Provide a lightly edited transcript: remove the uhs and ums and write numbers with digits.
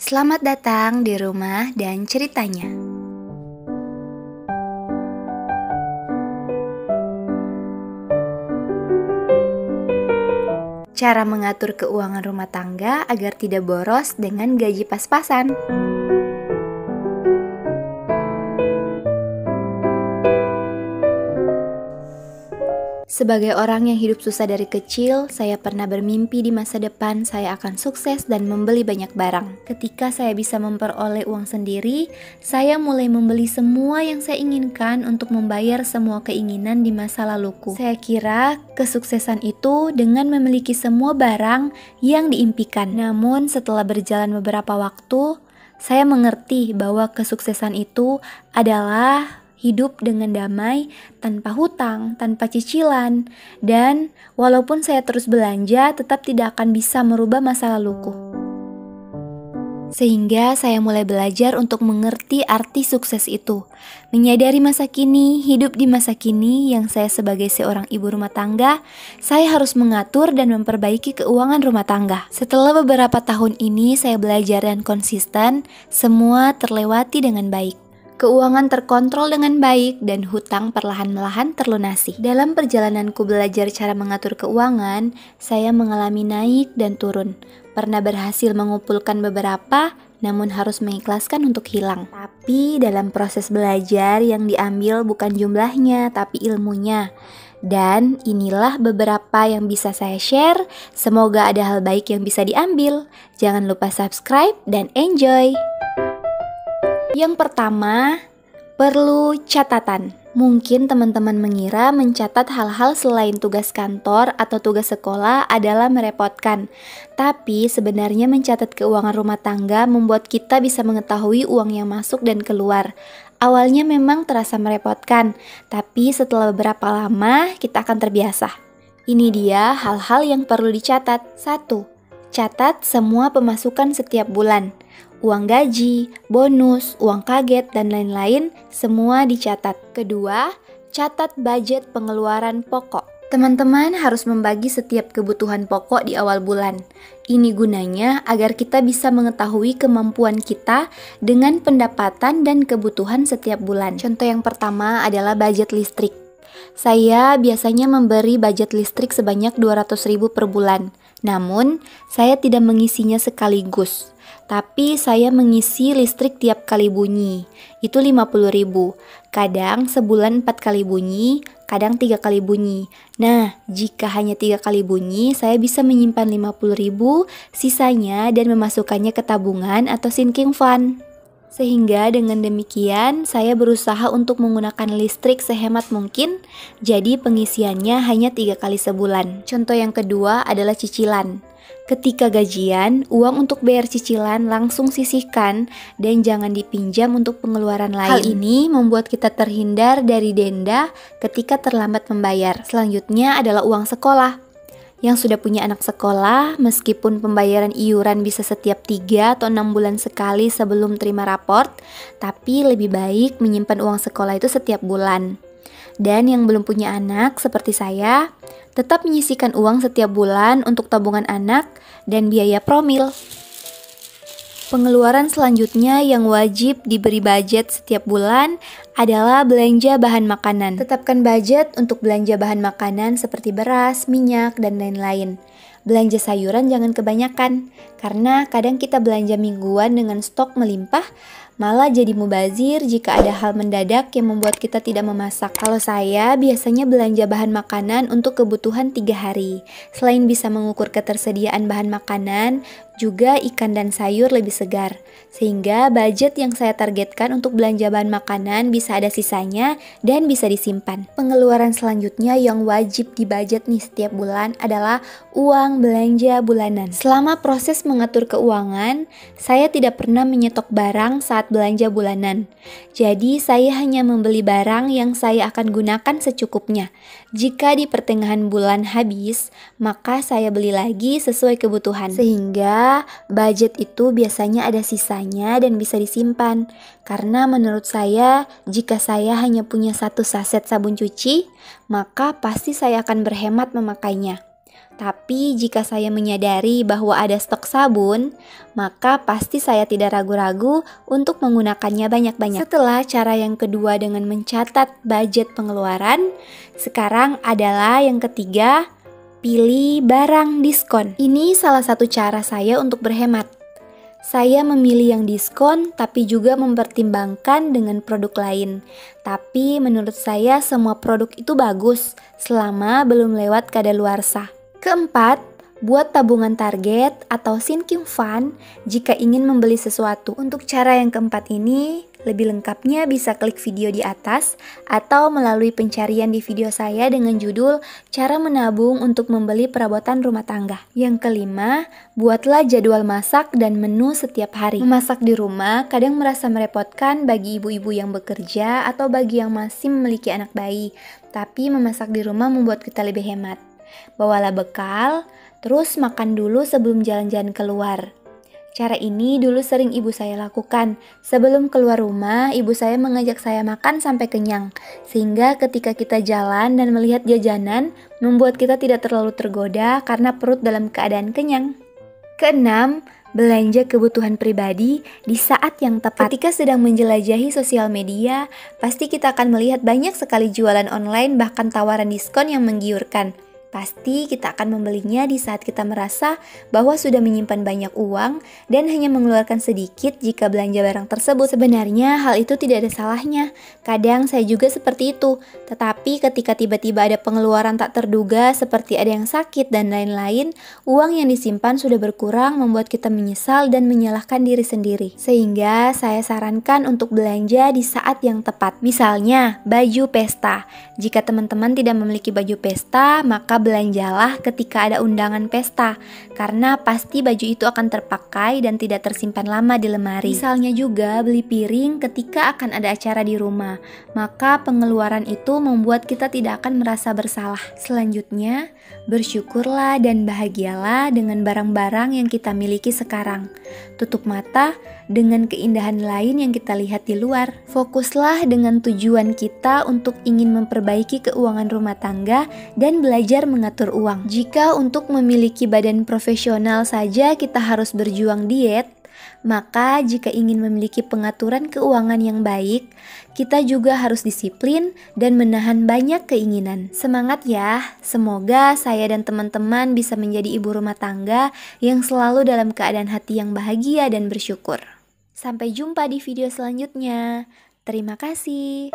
Selamat datang di rumah dan ceritanya. Cara mengatur keuangan rumah tangga agar tidak boros dengan gaji pas-pasan. Sebagai orang yang hidup susah dari kecil, saya pernah bermimpi di masa depan saya akan sukses dan membeli banyak barang. Ketika saya bisa memperoleh uang sendiri, saya mulai membeli semua yang saya inginkan untuk membayar semua keinginan di masa laluku. Saya kira kesuksesan itu dengan memiliki semua barang yang diimpikan. Namun setelah berjalan beberapa waktu, saya mengerti bahwa kesuksesan itu adalah hidup dengan damai, tanpa hutang, tanpa cicilan, dan walaupun saya terus belanja, tetap tidak akan bisa merubah masa laluku. Sehingga saya mulai belajar untuk mengerti arti sukses itu, menyadari masa kini, hidup di masa kini yang saya sebagai seorang ibu rumah tangga, saya harus mengatur dan memperbaiki keuangan rumah tangga. Setelah beberapa tahun ini saya belajar dan konsisten, semua terlewati dengan baik. Keuangan terkontrol dengan baik dan hutang perlahan-lahan terlunasi. Dalam perjalananku belajar cara mengatur keuangan, saya mengalami naik dan turun. Pernah berhasil mengumpulkan beberapa, namun harus mengikhlaskan untuk hilang. Tapi dalam proses belajar yang diambil bukan jumlahnya, tapi ilmunya. Dan inilah beberapa yang bisa saya share. Semoga ada hal baik yang bisa diambil. Jangan lupa subscribe dan enjoy! Yang pertama, perlu catatan. Mungkin teman-teman mengira mencatat hal-hal selain tugas kantor atau tugas sekolah adalah merepotkan. Tapi sebenarnya mencatat keuangan rumah tangga membuat kita bisa mengetahui uang yang masuk dan keluar. Awalnya memang terasa merepotkan, tapi setelah beberapa lama kita akan terbiasa. Ini dia hal-hal yang perlu dicatat. 1. Catat semua pemasukan setiap bulan. Uang gaji, bonus, uang kaget, dan lain-lain semua dicatat. Kedua, catat budget pengeluaran pokok. Teman-teman harus membagi setiap kebutuhan pokok di awal bulan. Ini gunanya agar kita bisa mengetahui kemampuan kita dengan pendapatan dan kebutuhan setiap bulan. Contoh yang pertama adalah budget listrik. Saya biasanya memberi budget listrik sebanyak 200.000 per bulan. Namun, saya tidak mengisinya sekaligus. Tapi saya mengisi listrik tiap kali bunyi, itu 50.000. Kadang sebulan 4 kali bunyi, kadang 3 kali bunyi. Nah, jika hanya 3 kali bunyi, saya bisa menyimpan 50.000 sisanya dan memasukkannya ke tabungan atau sinking fund. Sehingga dengan demikian, saya berusaha untuk menggunakan listrik sehemat mungkin, jadi pengisiannya hanya 3 kali sebulan. Contoh yang kedua adalah cicilan. Ketika gajian, uang untuk bayar cicilan langsung sisihkan dan jangan dipinjam untuk pengeluaran lain. Hal ini membuat kita terhindar dari denda ketika terlambat membayar. Selanjutnya adalah uang sekolah. Yang sudah punya anak sekolah, meskipun pembayaran iuran bisa setiap 3 atau 6 bulan sekali sebelum terima raport, tapi lebih baik menyimpan uang sekolah itu setiap bulan. Dan yang belum punya anak seperti saya, tetap menyisihkan uang setiap bulan untuk tabungan anak dan biaya promil. Pengeluaran selanjutnya yang wajib diberi budget setiap bulan adalah belanja bahan makanan. Tetapkan budget untuk belanja bahan makanan seperti beras, minyak, dan lain-lain. Belanja sayuran jangan kebanyakan, karena kadang kita belanja mingguan dengan stok melimpah, malah jadi mubazir jika ada hal mendadak yang membuat kita tidak memasak. Kalau saya biasanya belanja bahan makanan untuk kebutuhan 3 hari. Selain bisa mengukur ketersediaan bahan makanan, juga ikan dan sayur lebih segar. Sehingga budget yang saya targetkan untuk belanja bahan makanan bisa ada sisanya dan bisa disimpan. Pengeluaran selanjutnya yang wajib dibudget nih setiap bulan adalah uang belanja bulanan. Selama proses mengatur keuangan, saya tidak pernah menyetok barang saat belanja bulanan. Jadi saya hanya membeli barang yang saya akan gunakan secukupnya. Jika di pertengahan bulan habis, maka saya beli lagi sesuai kebutuhan. Sehingga budget itu biasanya ada sisanya dan bisa disimpan. Karena menurut saya, jika saya hanya punya 1 saset sabun cuci, maka pasti saya akan berhemat memakainya. Tapi jika saya menyadari bahwa ada stok sabun, maka pasti saya tidak ragu-ragu untuk menggunakannya banyak-banyak. Setelah cara yang kedua dengan mencatat budget pengeluaran, sekarang adalah yang ketiga, pilih barang diskon. Ini salah satu cara saya untuk berhemat. Saya memilih yang diskon tapi juga mempertimbangkan dengan produk lain. Tapi menurut saya semua produk itu bagus selama belum lewat kadaluarsa. Keempat, buat tabungan target atau sinking fund jika ingin membeli sesuatu. Untuk cara yang keempat ini, lebih lengkapnya bisa klik video di atas atau melalui pencarian di video saya dengan judul Cara Menabung untuk Membeli Perabotan Rumah Tangga. Yang kelima, buatlah jadwal masak dan menu setiap hari. Memasak di rumah kadang merasa merepotkan bagi ibu-ibu yang bekerja atau bagi yang masih memiliki anak bayi. Tapi memasak di rumah membuat kita lebih hemat. Bawalah bekal, terus makan dulu sebelum jalan-jalan keluar. Cara ini dulu sering ibu saya lakukan. Sebelum keluar rumah, ibu saya mengajak saya makan sampai kenyang. Sehingga ketika kita jalan dan melihat jajanan, membuat kita tidak terlalu tergoda karena perut dalam keadaan kenyang. Keenam, belanja kebutuhan pribadi di saat yang tepat. Ketika sedang menjelajahi sosial media, pasti kita akan melihat banyak sekali jualan online bahkan tawaran diskon yang menggiurkan. Pasti kita akan membelinya di saat kita merasa bahwa sudah menyimpan banyak uang dan hanya mengeluarkan sedikit jika belanja barang tersebut. Sebenarnya hal itu tidak ada salahnya. Kadang saya juga seperti itu. Tetapi ketika tiba-tiba ada pengeluaran tak terduga seperti ada yang sakit dan lain-lain, uang yang disimpan sudah berkurang membuat kita menyesal dan menyalahkan diri sendiri. Sehingga saya sarankan untuk belanja di saat yang tepat. Misalnya, baju pesta. Jika teman-teman tidak memiliki baju pesta, maka belanjalah ketika ada undangan pesta, karena pasti baju itu akan terpakai dan tidak tersimpan lama di lemari. Misalnya juga beli piring ketika akan ada acara di rumah, maka pengeluaran itu membuat kita tidak akan merasa bersalah. Selanjutnya, bersyukurlah dan bahagialah dengan barang-barang yang kita miliki sekarang. Tutup mata dengan keindahan lain yang kita lihat di luar. Fokuslah dengan tujuan kita untuk ingin memperbaiki keuangan rumah tangga dan belajar mengatur uang. Jika untuk memiliki badan profesional saja kita harus berjuang diet, maka jika ingin memiliki pengaturan keuangan yang baik, kita juga harus disiplin dan menahan banyak keinginan. Semangat ya, semoga saya dan teman-teman bisa menjadi ibu rumah tangga yang selalu dalam keadaan hati yang bahagia dan bersyukur. Sampai jumpa di video selanjutnya. Terima kasih.